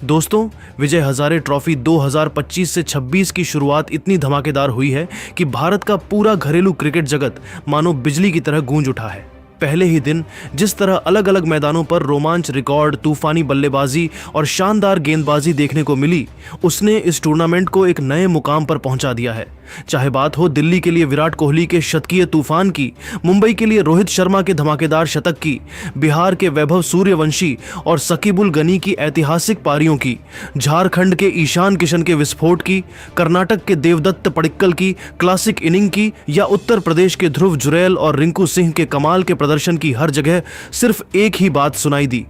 दोस्तों, विजय हजारे ट्रॉफी 2025 से 26 की शुरुआत इतनी धमाकेदार हुई है कि भारत का पूरा घरेलू क्रिकेट जगत मानो बिजली की तरह गूंज उठा है। पहले ही दिन जिस तरह अलग अलग मैदानों पर रोमांच, रिकॉर्ड, तूफानी बल्लेबाजी और शानदार गेंदबाजी देखने को मिली, उसने इस टूर्नामेंट को एक नए मुकाम पर पहुंचा दिया है। चाहे बात हो दिल्ली के लिए विराट कोहली के शतकीय तूफान की, मुंबई के लिए रोहित शर्मा के धमाकेदार शतक की, बिहार के वैभव सूर्यवंशी और सकीबुल गनी की ऐतिहासिक पारियों की, झारखंड के ईशान किशन के विस्फोट की, कर्नाटक के देवदत्त पडिक्कल की क्लासिक इनिंग की, या उत्तर प्रदेश के ध्रुव जुरैल और रिंकू सिंह के कमाल के प्रदर्शन की, हर जगह सिर्फ एक ही बात सुनाई दी।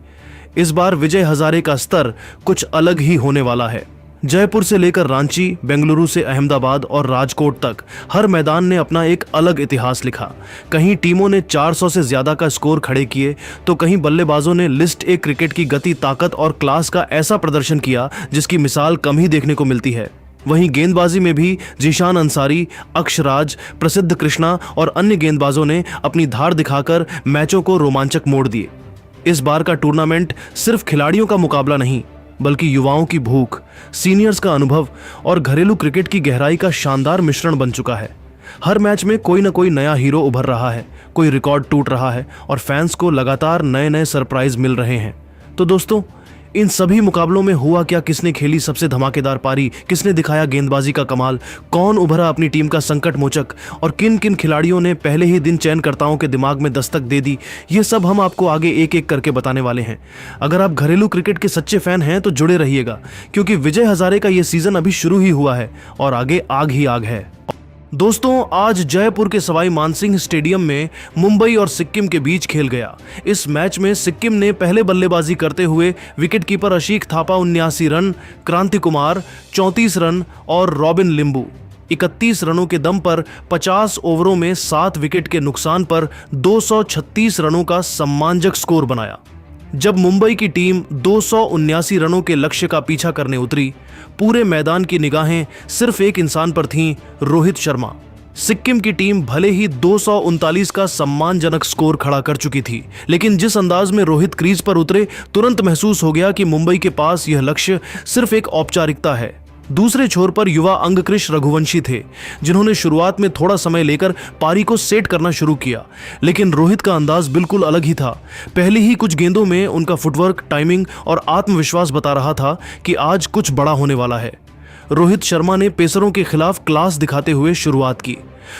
इस बार विजय हजारे का स्तर कुछ अलग ही होने वाला है। जयपुर से लेकर रांची, बेंगलुरु से अहमदाबाद और राजकोट तक हर मैदान ने अपना एक अलग इतिहास लिखा। कहीं टीमों ने 400 से ज्यादा का स्कोर खड़े किए, तो कहीं बल्लेबाजों ने लिस्ट ए क्रिकेट की गति, ताकत और क्लास का ऐसा प्रदर्शन किया जिसकी मिसाल कम ही देखने को मिलती है। वहीं गेंदबाजी में भी जीशान अंसारी, अक्षराज, प्रसिद्ध कृष्णा और अन्य गेंदबाजों ने अपनी धार दिखाकर मैचों को रोमांचक मोड़ दिए। इस बार का टूर्नामेंट सिर्फ खिलाड़ियों का मुकाबला नहीं, बल्कि युवाओं की भूख, सीनियर्स का अनुभव और घरेलू क्रिकेट की गहराई का शानदार मिश्रण बन चुका है। हर मैच में कोई न कोई नया हीरो उभर रहा है, कोई रिकॉर्ड टूट रहा है और फैंस को लगातार नए नए सरप्राइज मिल रहे हैं। तो दोस्तों, इन सभी मुकाबलों में हुआ क्या, किसने खेली सबसे धमाकेदार पारी, किसने दिखाया गेंदबाजी का कमाल, कौन उभरा अपनी टीम का संकट मोचक और किन किन खिलाड़ियों ने पहले ही दिन चयनकर्ताओं के दिमाग में दस्तक दे दी, ये सब हम आपको आगे एक एक करके बताने वाले हैं। अगर आप घरेलू क्रिकेट के सच्चे फैन हैं तो जुड़े रहिएगा, क्योंकि विजय हजारे का ये सीजन अभी शुरू ही हुआ है और आगे आग ही आग है। दोस्तों, आज जयपुर के सवाई मानसिंह स्टेडियम में मुंबई और सिक्किम के बीच खेल गया। इस मैच में सिक्किम ने पहले बल्लेबाजी करते हुए विकेटकीपर अशीक थापा 79 रन, क्रांति कुमार 34 रन और रॉबिन लिंबू 31 रनों के दम पर 50 ओवरों में 7 विकेट के नुकसान पर 236 रनों का सम्मानजनक स्कोर बनाया। जब मुंबई की टीम 279 रनों के लक्ष्य का पीछा करने उतरी, पूरे मैदान की निगाहें सिर्फ एक इंसान पर थीं, रोहित शर्मा। सिक्किम की टीम भले ही 239 का सम्मानजनक स्कोर खड़ा कर चुकी थी, लेकिन जिस अंदाज में रोहित क्रीज पर उतरे, तुरंत महसूस हो गया कि मुंबई के पास यह लक्ष्य सिर्फ एक औपचारिकता है। दूसरे छोर पर युवा अंगकृष रघुवंशी थे, जिन्होंने शुरुआत में थोड़ा समय लेकर पारी को सेट करना शुरू किया, लेकिन रोहित का अंदाज बिल्कुल अलग ही था। पहले ही कुछ गेंदों में उनका फुटवर्क, टाइमिंग और आत्मविश्वास बता रहा था कि आज कुछ बड़ा होने वाला है। रोहित शर्मा ने पेसरों के खिलाफ क्लास दिखाते हुए शुरुआत की।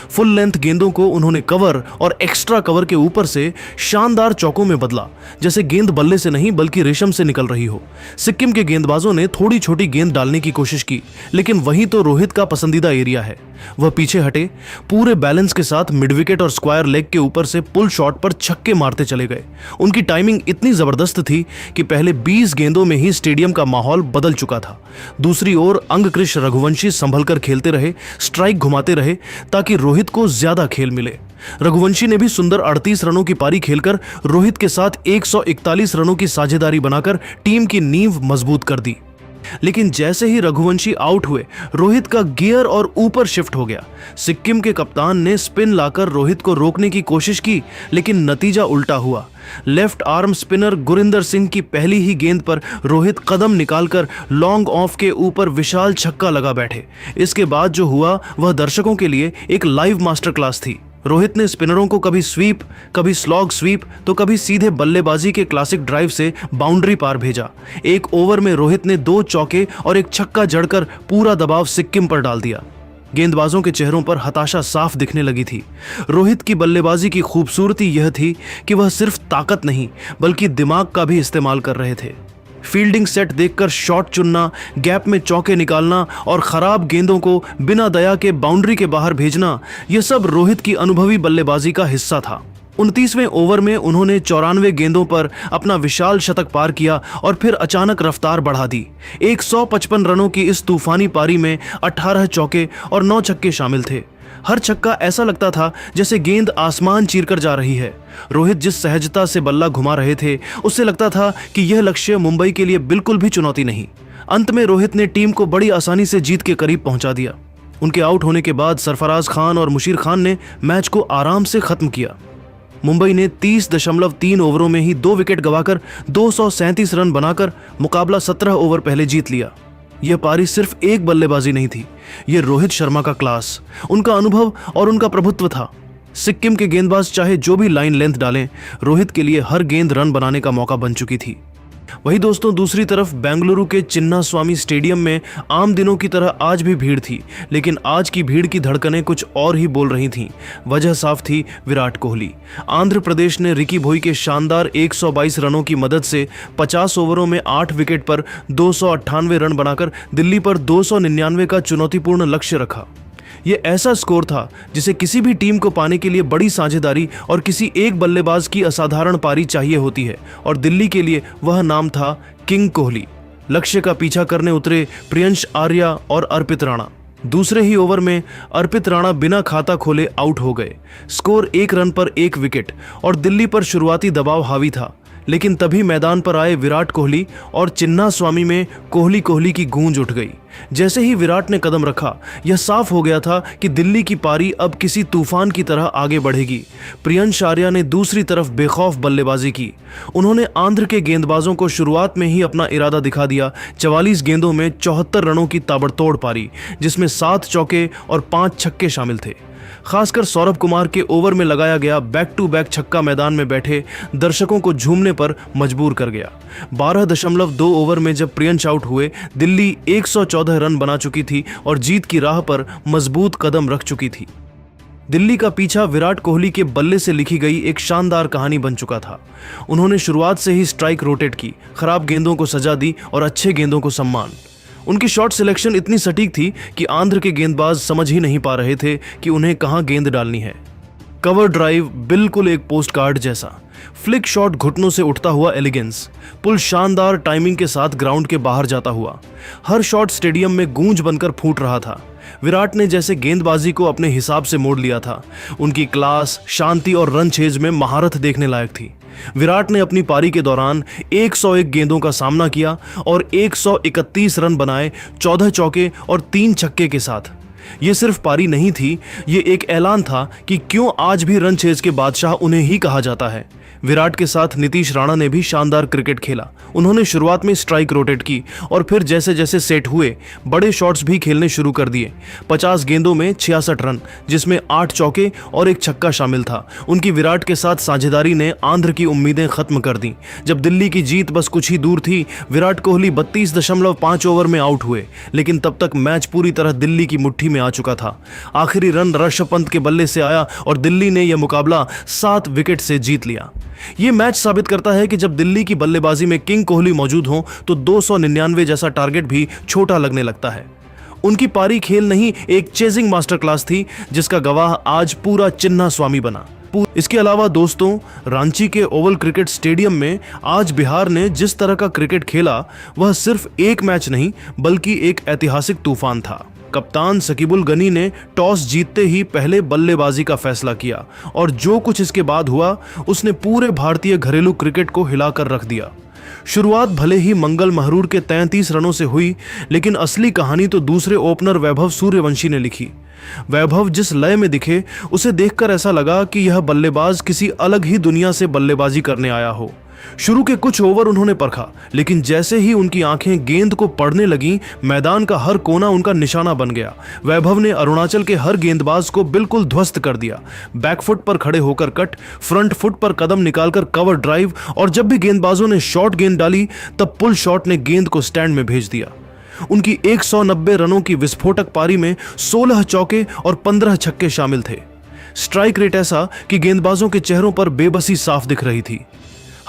फुल लेंथ गेंदों को उन्होंने कवर और एक्स्ट्रा कवर के ऊपर से शानदार चौकों में बदला, जैसे गेंद बल्ले से नहीं बल्कि रेशम से निकल रही हो। सिक्किम के गेंदबाजों ने थोड़ी छोटी गेंद डालने की कोशिश की, लेकिन वही तो रोहित का पसंदीदा एरिया है। वह पीछे हटे, पूरे बैलेंस के साथ मिड विकेट और स्क्वायर लेग के ऊपर से पुल शॉट पर छक्के मारते चले गए। उनकी टाइमिंग इतनी जबरदस्त थी कि पहले 20 गेंदों में ही स्टेडियम का माहौल बदल चुका था। दूसरी ओर अंगकृष रघुवंशी संभलकर खेलते रहे, स्ट्राइक घुमाते रहे ताकि रोहित को ज्यादा खेल मिले। रघुवंशी ने भी सुंदर 38 रनों की पारी खेलकर रोहित के साथ 141 रनों की साझेदारी बनाकर टीम की नींव मजबूत कर दी। लेकिन जैसे ही रघुवंशी आउट हुए, रोहित का गियर और ऊपर शिफ्ट हो गया। सिक्किम के कप्तान ने स्पिन लाकर रोहित को रोकने की कोशिश की, लेकिन नतीजा उल्टा हुआ। Left arm spinner Gurinder Singh की पहली ही गेंद पर रोहित कदम निकालकर लॉन्ग ऑफ के ऊपर विशाल छक्का लगा बैठे। इसके बाद जो हुआ वह दर्शकों के लिए एक लाइव मास्टर क्लास थी। रोहित ने स्पिनरों को कभी स्वीप, कभी स्लॉग स्वीप, तो कभी सीधे बल्लेबाजी के क्लासिक ड्राइव से बाउंड्री पार भेजा। एक ओवर में रोहित ने 2 चौके और एक छक्का जड़कर पूरा दबाव सिक्किम पर डाल दिया। गेंदबाजों के चेहरों पर हताशा साफ दिखने लगी थी। रोहित की बल्लेबाजी की खूबसूरती यह थी कि वह सिर्फ ताकत नहीं बल्कि दिमाग का भी इस्तेमाल कर रहे थे। फील्डिंग सेट देखकर शॉट चुनना, गैप में चौके निकालना और खराब गेंदों को बिना दया के बाउंड्री के बाहर भेजना, यह सब रोहित की अनुभवी बल्लेबाजी का हिस्सा था। 29वें ओवर में उन्होंने 94 गेंदों पर अपना विशाल शतक पार किया और फिर अचानक रफ्तार बढ़ा दी। 155 रनों की इस तूफानी पारी में 18 चौके और 9 छक्के शामिल थे। हर छक्का ऐसा लगता था जैसे गेंद आसमान चीरकर जा रही है। रोहित जिस सहजता से बल्ला घुमा रहे थे, उससे लगता था कि यह लक्ष्य मुंबई के लिए बिल्कुल भी चुनौती नहीं। अंत में रोहित ने टीम को बड़ी आसानी से जीत के करीब पहुंचा दिया। उनके आउट होने के बाद सरफराज खान और मुशीर खान ने मैच को आराम से खत्म किया। मुंबई ने 30.3 ओवरों में ही 2 विकेट गंवाकर 237 रन बनाकर मुकाबला 17 ओवर पहले जीत लिया। यह पारी सिर्फ एक बल्लेबाजी नहीं थी, यह रोहित शर्मा का क्लास, उनका अनुभव और उनका प्रभुत्व था। सिक्किम के गेंदबाज चाहे जो भी लाइन लेंथ डालें, रोहित के लिए हर गेंद रन बनाने का मौका बन चुकी थी। वही दोस्तों, दूसरी तरफ बेंगलुरु के चिन्नास्वामी स्टेडियम में आम दिनों की तरह आज भी भीड़ थी, लेकिन आज की भीड़ की धड़कनें कुछ और ही बोल रही थीं। वजह साफ थी, विराट कोहली। आंध्र प्रदेश ने रिकी भोई के शानदार 122 रनों की मदद से 50 ओवरों में 8 विकेट पर 298 रन बनाकर दिल्ली पर 299 का चुनौतीपूर्ण लक्ष्य रखा। यह ऐसा स्कोर था जिसे किसी भी टीम को पाने के लिए बड़ी साझेदारी और किसी एक बल्लेबाज की असाधारण पारी चाहिए होती है, और दिल्ली के लिए वह नाम था किंग कोहली। लक्ष्य का पीछा करने उतरे प्रियंश आर्या और अर्पित राणा। दूसरे ही ओवर में अर्पित राणा बिना खाता खोले आउट हो गए। स्कोर 1 रन पर 1 विकेट और दिल्ली पर शुरुआती दबाव हावी था, लेकिन तभी मैदान पर आए विराट कोहली और चिन्नास्वामी में कोहली कोहली की गूंज उठ गई। जैसे ही विराट ने कदम रखा, यह साफ हो गया था कि दिल्ली की पारी अब किसी तूफान की तरह आगे बढ़ेगी। प्रियंश आर्या ने दूसरी तरफ बेखौफ बल्लेबाजी की। उन्होंने आंध्र के गेंदबाजों को शुरुआत में ही अपना इरादा दिखा दिया। 44 गेंदों में 74 रनों की ताबड़तोड़ पारी, जिसमें 7 चौके और 5 छक्के शामिल थे। खासकर सौरभ कुमार के ओवर में लगाया गया बैक टू बैक छक्का मैदान में बैठे दर्शकों को झूमने पर मजबूर कर गया। 12.2 ओवर में जब प्रियंश आउट हुए, दिल्ली 114 रन बना चुकी थी और जीत की राह पर मजबूत कदम रख चुकी थी। दिल्ली का पीछा विराट कोहली के बल्ले से लिखी गई एक शानदार कहानी बन चुका था। उन्होंने शुरुआत से ही स्ट्राइक रोटेट की, खराब गेंदों को सजा दी और अच्छे गेंदों को सम्मान। उनकी शॉट सिलेक्शन इतनी सटीक थी कि आंध्र के गेंदबाज समझ ही नहीं पा रहे थे कि उन्हें कहां गेंद डालनी है। कवर ड्राइव बिल्कुल एक पोस्ट कार्ड जैसा, फ्लिक शॉट घुटनों से उठता हुआ एलिगेंस, पुल शानदार टाइमिंग के साथ ग्राउंड के बाहर जाता हुआ। हर शॉट स्टेडियम में गूंज बनकर फूट रहा था। विराट ने जैसे गेंदबाजी को अपने हिसाब से मोड़ लिया था। उनकी क्लास, शांति और रन चेज में महारत देखने लायक थी। विराट ने अपनी पारी के दौरान 101 गेंदों का सामना किया और 131 रन बनाए, 14 चौके और 3 छक्के के साथ। ये सिर्फ पारी नहीं थी, ये एक ऐलान था कि क्यों आज भी रन चेज के बादशाह उन्हें ही कहा जाता है। विराट के साथ नीतीश राणा ने भी शानदार क्रिकेट खेला। उन्होंने शुरुआत में स्ट्राइक रोटेट की और फिर जैसे जैसे सेट हुए, बड़े शॉट्स भी खेलने शुरू कर दिए। 50 गेंदों में 66 रन, जिसमें 8 चौके और 1 छक्का शामिल था। उनकी विराट के साथ साझेदारी ने आंध्र की उम्मीदें खत्म कर दी। जब दिल्ली की जीत बस कुछ ही दूर थी, विराट कोहली 32.5 ओवर में आउट हुए, लेकिन तब तक मैच पूरी तरह दिल्ली की मुट्ठी में आ चुका था। आखिरी रन ऋषभ पंत के बल्ले से आया और दिल्ली ने यह मुकाबला 7 विकेट से जीत लिया। यह मैच साबित करता है कि जब दिल्ली की बल्लेबाजी में किंग कोहली मौजूद हो तो 299 जैसा टारगेट भी छोटा लगने लगता है। उनकी पारी खेल नहीं, एक चेजिंग मास्टर क्लास थी, जिसका गवाह आज पूरा चिन्नास्वामी बना। इसके अलावा दोस्तों, रांची के ओवल क्रिकेट स्टेडियम में आज बिहार ने जिस तरह का क्रिकेट खेला, वह सिर्फ एक मैच नहीं बल्कि एक ऐतिहासिक तूफान था। कप्तान शकीबुल गनी ने टॉस जीतते ही पहले बल्लेबाजी का फैसला किया और जो कुछ इसके बाद हुआ, उसने पूरे भारतीय घरेलू क्रिकेट को हिलाकर रख दिया। शुरुआत भले ही मंगल महरूर के 33 रनों से हुई, लेकिन असली कहानी तो दूसरे ओपनर वैभव सूर्यवंशी ने लिखी। वैभव जिस लय में दिखे, उसे देखकर ऐसा लगा कि यह बल्लेबाज किसी अलग ही दुनिया से बल्लेबाजी करने आया हो। शुरू के कुछ ओवर उन्होंने परखा, लेकिन जैसे ही उनकी आंखें गेंद को पढ़ने लगी, मैदान का हर कोना उनका निशाना बन गया। वैभव ने अरुणाचल के हर गेंदबाज को बिल्कुल ध्वस्त कर दिया। बैकफुट पर खड़े होकर कट, फ्रंट फुट पर कदम निकालकर कवर ड्राइव, और जब भी गेंदबाजों ने शॉर्ट गेंद डाली, तब पुल शॉट ने गेंद को स्टैंड में भेज दिया। उनकी 190 रनों की विस्फोटक पारी में 16 चौके और 15 छक्के शामिल थे। स्ट्राइक रेट ऐसा कि गेंदबाजों के चेहरों पर बेबसी साफ दिख रही थी।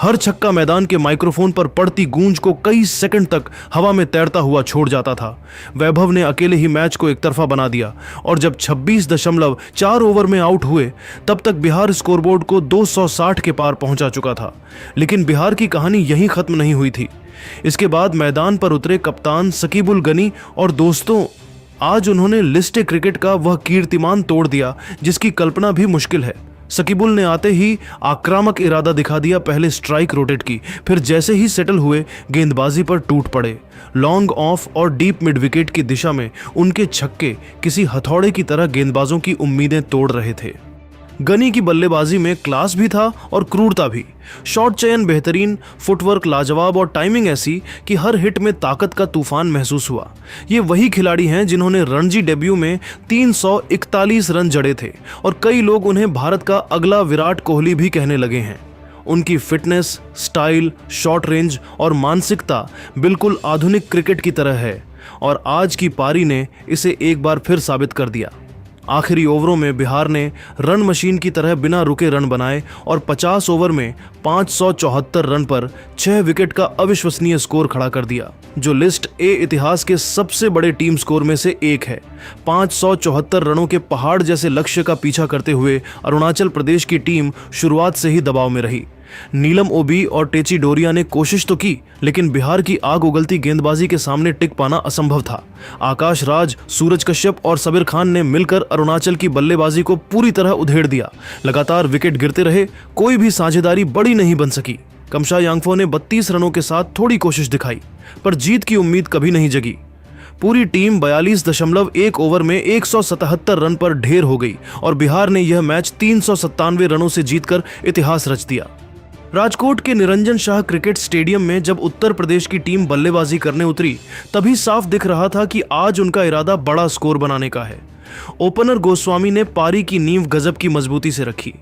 हर छक्का मैदान के माइक्रोफोन पर पड़ती गूंज को कई सेकंड तक हवा में तैरता हुआ छोड़ जाता था। वैभव ने अकेले ही मैच को एक तरफा बना दिया और जब 26.4 ओवर में आउट हुए, तब तक बिहार स्कोरबोर्ड को 260 के पार पहुंचा चुका था। लेकिन बिहार की कहानी यहीं खत्म नहीं हुई थी। इसके बाद मैदान पर उतरे कप्तान शकीबुल गनी और दोस्तों, आज उन्होंने लिस्ट क्रिकेट का वह कीर्तिमान तोड़ दिया जिसकी कल्पना भी मुश्किल है। शकीबुल ने आते ही आक्रामक इरादा दिखा दिया। पहले स्ट्राइक रोटेट की, फिर जैसे ही सेटल हुए, गेंदबाजी पर टूट पड़े। लॉन्ग ऑफ और डीप मिड विकेट की दिशा में उनके छक्के किसी हथौड़े की तरह गेंदबाजों की उम्मीदें तोड़ रहे थे। गनी की बल्लेबाजी में क्लास भी था और क्रूरता भी। शॉट चयन बेहतरीन, फुटवर्क लाजवाब और टाइमिंग ऐसी कि हर हिट में ताकत का तूफान महसूस हुआ। ये वही खिलाड़ी हैं जिन्होंने रणजी डेब्यू में 341 रन जड़े थे और कई लोग उन्हें भारत का अगला विराट कोहली भी कहने लगे हैं। उनकी फिटनेस, स्टाइल, शॉट रेंज और मानसिकता बिल्कुल आधुनिक क्रिकेट की तरह है और आज की पारी ने इसे एक बार फिर साबित कर दिया। आखिरी ओवरों में बिहार ने रन मशीन की तरह बिना रुके रन बनाए और 50 ओवर में 574 रन पर 6 विकेट का अविश्वसनीय स्कोर खड़ा कर दिया, जो लिस्ट ए इतिहास के सबसे बड़े टीम स्कोर में से एक है। 574 रनों के पहाड़ जैसे लक्ष्य का पीछा करते हुए अरुणाचल प्रदेश की टीम शुरुआत से ही दबाव में रही। नीलम ओबी और टेची डोरिया ने कोशिश तो की, लेकिन बिहार की आग उगलती गेंदबाजी के सामने टिक पाना असंभव था। आकाश राज, सूरज कश्यप और सबीर खान ने मिलकर अरुणाचल की बल्लेबाजी को पूरी तरह उधेड़ दिया। लगातार विकेट गिरते रहे, कोई भी साझेदारी बड़ी नहीं बन सकी। कमशा यांगफो ने 32 रनों के साथ थोड़ी कोशिश दिखाई, पर जीत की उम्मीद कभी नहीं जगी। पूरी टीम 42.1 ओवर में 177 रन पर ढेर हो गई और बिहार ने यह मैच 397 रनों से जीतकर इतिहास रच दिया। राजकोट के निरंजन शाह क्रिकेट स्टेडियम में जब उत्तर प्रदेश की टीम बल्लेबाजी करने उतरी, तभी साफ दिख रहा था कि आज उनका इरादा बड़ा स्कोर बनाने का है। ओपनर गोस्वामी ने पारी की नींव गजब की मजबूती से रखी।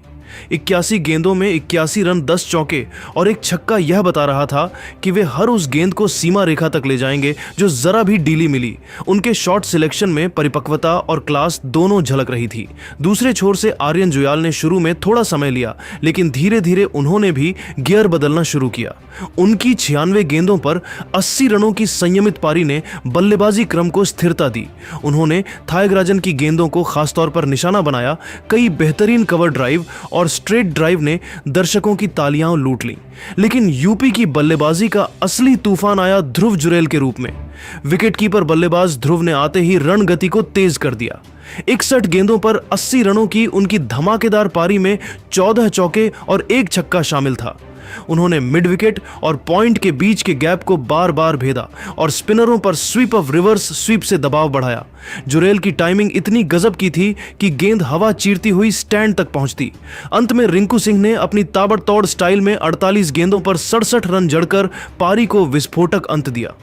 81 गेंदों में 81 रन, 10 चौके और एक छक्का यह बता रहा था कि वे हर उस गेंद को सीमा रेखा तक ले जाएंगे जो जरा भी ढीली मिली। उनके शॉट सिलेक्शन में परिपक्वता और क्लास दोनों झलक रही थी। दूसरे छोर से आर्यन जुयाल ने शुरू में थोड़ा समय लिया, लेकिन धीरे धीरे उन्होंने भी गियर बदलना शुरू किया। उनकी 96 गेंदों पर 80 रनों की संयमित पारी ने बल्लेबाजी क्रम को स्थिरता दी। उन्होंने थायगराजन की गेंदों को खासतौर पर निशाना बनाया। कई बेहतरीन कवर ड्राइव और स्ट्रेट ड्राइव ने दर्शकों की तालियां लूट लीं। लेकिन यूपी की बल्लेबाजी का असली तूफान आया ध्रुव जुरैल के रूप में। विकेटकीपर बल्लेबाज ध्रुव ने आते ही रण गति को तेज कर दिया। 61 गेंदों पर 80 रनों की उनकी धमाकेदार पारी में 14 चौके और एक छक्का शामिल था। उन्होंने मिड विकेट और पॉइंट के बीच के गैप को बार बार भेदा और स्पिनरों पर स्वीप ऑफ रिवर्स स्वीप से दबाव बढ़ाया। जुरैल की टाइमिंग इतनी गजब की थी कि गेंद हवा चीरती हुई स्टैंड तक पहुंचती। अंत में रिंकू सिंह ने अपनी ताबड़तोड़ स्टाइल में 48 गेंदों पर 67 रन जड़कर पारी को विस्फोटक अंत दिया।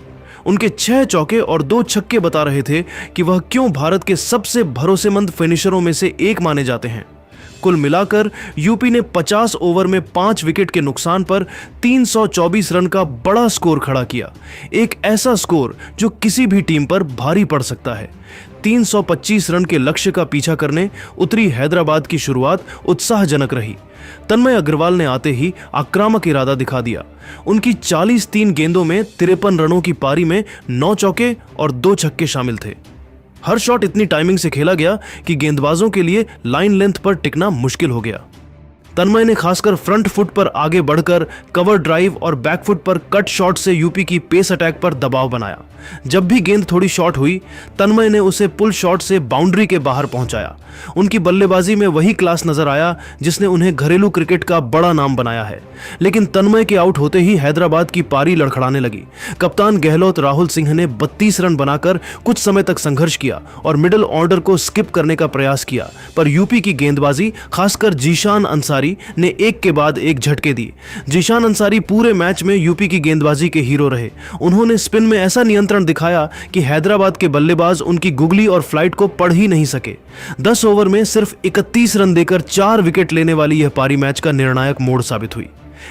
उनके 6 चौके और 2 छक्के बता रहे थे कि वह क्यों भारत के सबसे भरोसेमंद फिनिशरों में से एक माने जाते हैं। कुल मिलाकर यूपी ने 50 ओवर में 5 विकेट के नुकसान पर 324 रन का बड़ा स्कोर खड़ा किया। एक ऐसा स्कोर जो किसी भी टीम पर भारी पड़ सकता है। 325 रन के लक्ष्य का पीछा करने उतरी हैदराबाद की शुरुआत उत्साहजनक रही। तन्मय अग्रवाल ने आते ही आक्रामक इरादा दिखा दिया। उनकी 43 गेंदों में 53 रनों की पारी में 9 चौके और 2 छक्के शामिल थे। हर शॉट इतनी टाइमिंग से खेला गया कि गेंदबाजों के लिए लाइन लेंथ पर टिकना मुश्किल हो गया। तन्मय ने खासकर फ्रंट फुट पर आगे बढ़कर कवर ड्राइव और बैक फुट पर कट शॉट से यूपी की पेस अटैक पर दबाव बनाया। जब भी गेंद थोड़ी शॉर्ट हुई, तन्मय ने उसे पुल शॉट से बाउंड्री के बाहर पहुंचाया। उनकी बल्लेबाजी में वही क्लास नजर आया जिसने उन्हें घरेलू क्रिकेट का बड़ा नाम बनाया है। लेकिन तन्मय के आउट होते ही हैदराबाद की पारी लड़खड़ाने लगी। कप्तान गहलोत राहुल सिंह ने 32 रन बनाकर कुछ समय तक संघर्ष किया और मिडिल ऑर्डर को स्किप करने का प्रयास किया, पर यूपी की गेंदबाजी, खासकर जीशान अंसारी ने एक के बाद एक झटके दिए। जीशान अंसारी पूरे मैच में यूपी की गेंदबाजी के हीरो रहे। उन्होंने स्पिन में ऐसा नियंत्रण दिखाया कि हैदराबाद के बल्लेबाज उनकी गुगली और फ्लाइट को पढ़ ही नहीं सके। 10 ओवर में सिर्फ 31 रन देकर 4 विकेट लेने वाली यह पारी मैच का निर्णायक मोड़ साबित हुई।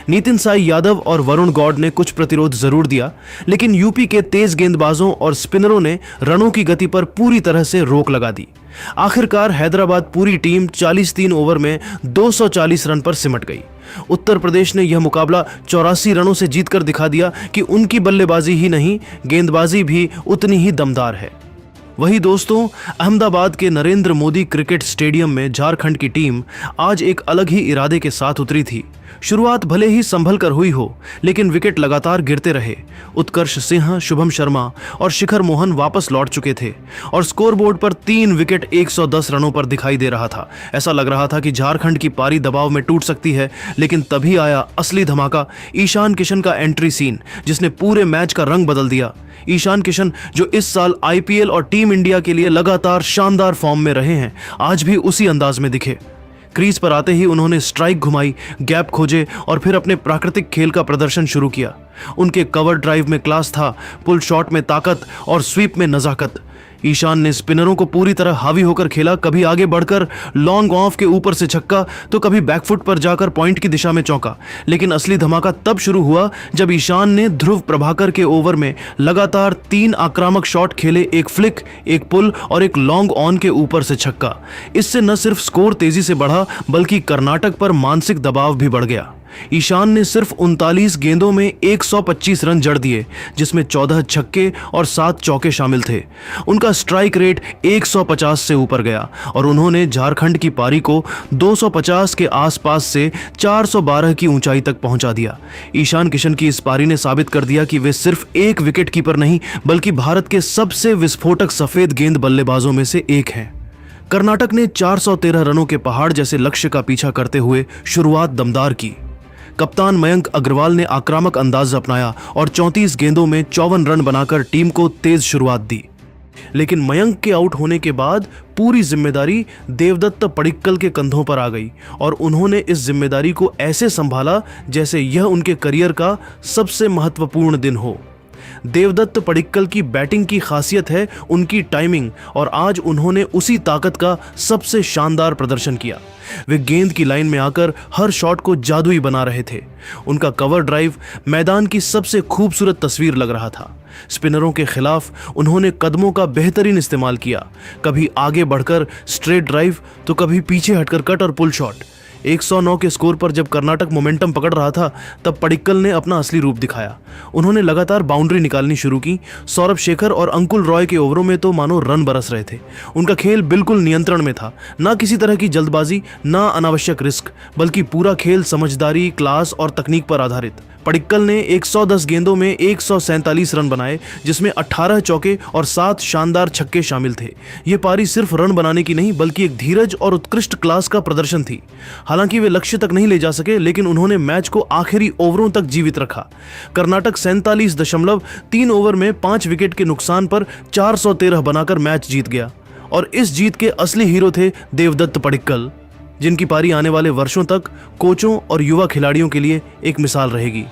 नितिन साई यादव और वरुण गौड़ ने कुछ प्रतिरोध जरूर दिया, लेकिन यूपी के तेज गेंदबाजों और स्पिनरों ने रनों की गति पर पूरी तरह से रोक लगा दी। आखिरकार हैदराबाद पूरी टीम 43 ओवर में 240 रन पर सिमट गई। उत्तर प्रदेश ने यह मुकाबला 84 रनों से जीतकर दिखा दिया कि उनकी बल्लेबाजी ही नहीं, गेंदबाजी भी उतनी ही दमदार है। वही दोस्तों, अहमदाबाद के नरेंद्र मोदी क्रिकेट स्टेडियम में झारखंड की टीम आज एक अलग ही इरादे के साथ उतरी थी। शुरुआत भले ही संभल कर हुई हो, लेकिन विकेट लगातार गिरते रहे। उत्कर्ष सिंह, शुभम शर्मा और शिखर मोहन वापस लौट चुके थे और स्कोरबोर्ड पर 3 विकेट 110 रनों पर दिखाई दे रहा था। ऐसा लग रहा था कि झारखंड की पारी दबाव में टूट सकती है, लेकिन तभी आया असली धमाका, ईशान किशन का एंट्री सीन, जिसने पूरे मैच का रंग बदल दिया। ईशान किशन, जो इस साल आईपीएल और टीम इंडिया के लिए लगातार शानदार फॉर्म में रहे हैं, आज भी उसी अंदाज में दिखे। क्रीज पर आते ही उन्होंने स्ट्राइक घुमाई, गैप खोजे और फिर अपने प्राकृतिक खेल का प्रदर्शन शुरू किया। उनके कवर ड्राइव में क्लास था, पुल शॉट में ताकत और स्वीप में नजाकत। ईशान ने स्पिनरों को पूरी तरह हावी होकर खेला, कभी आगे बढ़कर लॉन्ग ऑफ के ऊपर से छक्का तो कभी बैकफुट पर जाकर पॉइंट की दिशा में चौका। लेकिन असली धमाका तब शुरू हुआ जब ईशान ने ध्रुव प्रभाकर के ओवर में लगातार 3 आक्रामक शॉट खेले, एक फ्लिक, एक पुल और एक लॉन्ग ऑन के ऊपर से छक्का। इससे न सिर्फ स्कोर तेजी से बढ़ा बल्कि कर्नाटक पर मानसिक दबाव भी बढ़ गया। ईशान ने सिर्फ 39 गेंदों में 125 रन जड़ दिए, जिसमें 14 छक्के और 7 चौके शामिल थे। उनका स्ट्राइक रेट 150 से ऊपर गया और उन्होंने झारखंड की पारी को 250 के आसपास से 412 की ऊंचाई तक पहुंचा दिया। ईशान किशन की इस पारी ने साबित कर दिया कि वे सिर्फ एक विकेट कीपर नहीं बल्कि भारत के सबसे विस्फोटक सफेद गेंद बल्लेबाजों में से एक हैं। कर्नाटक ने 413 रनों के पहाड़ जैसे लक्ष्य का पीछा करते हुए शुरुआत दमदार की। कप्तान मयंक अग्रवाल ने आक्रामक अंदाज अपनाया और 34 गेंदों में 54 रन बनाकर टीम को तेज शुरुआत दी। लेकिन मयंक के आउट होने के बाद पूरी जिम्मेदारी देवदत्त पडिक्कल के कंधों पर आ गई और उन्होंने इस जिम्मेदारी को ऐसे संभाला जैसे यह उनके करियर का सबसे महत्वपूर्ण दिन हो। देवदत्त पडिक्कल की बैटिंग की खासियत है उनकी टाइमिंग और आज उन्होंने उसी ताकत का सबसे शानदार प्रदर्शन किया। वे गेंद की लाइन में आकर हर शॉट को जादुई बना रहे थे। उनका कवर ड्राइव मैदान की सबसे खूबसूरत तस्वीर लग रहा था। स्पिनरों के खिलाफ उन्होंने कदमों का बेहतरीन इस्तेमाल किया, कभी आगे बढ़कर स्ट्रेट ड्राइव तो कभी पीछे हटकर कट और पुल शॉट। 109 के स्कोर पर जब कर्नाटक मोमेंटम पकड़ रहा था तब पडिक्कल ने अपना असली रूप दिखाया। उन्होंने लगातार बाउंड्री निकालनी शुरू की। सौरभ शेखर और अंकुल रॉय के ओवरों में तो मानो रन बरस रहे थे। उनका खेल बिल्कुल नियंत्रण में था, ना किसी तरह की जल्दबाजी, ना अनावश्यक रिस्क, बल्कि पूरा खेल समझदारी, क्लास और तकनीक पर आधारित। पडिक्कल ने 110 गेंदों में 147 रन बनाए, जिसमें 18 चौके और 7 शानदार छक्के शामिल थे। ये पारी सिर्फ रन बनाने की नहीं बल्कि एक धीरज और उत्कृष्ट क्लास का प्रदर्शन थी। हालांकि वे लक्ष्य तक नहीं ले जा सके, लेकिन उन्होंने मैच को आखिरी ओवरों तक जीवित रखा। कर्नाटक 47.3 ओवर में 5 विकेट के नुकसान पर 413 बनाकर मैच जीत गया और इस जीत के असली हीरो थे देवदत्त पडिक्कल, जिनकी पारी आने वाले वर्षों तक कोचों और युवा खिलाड़ियों के लिए एक मिसाल रहेगी।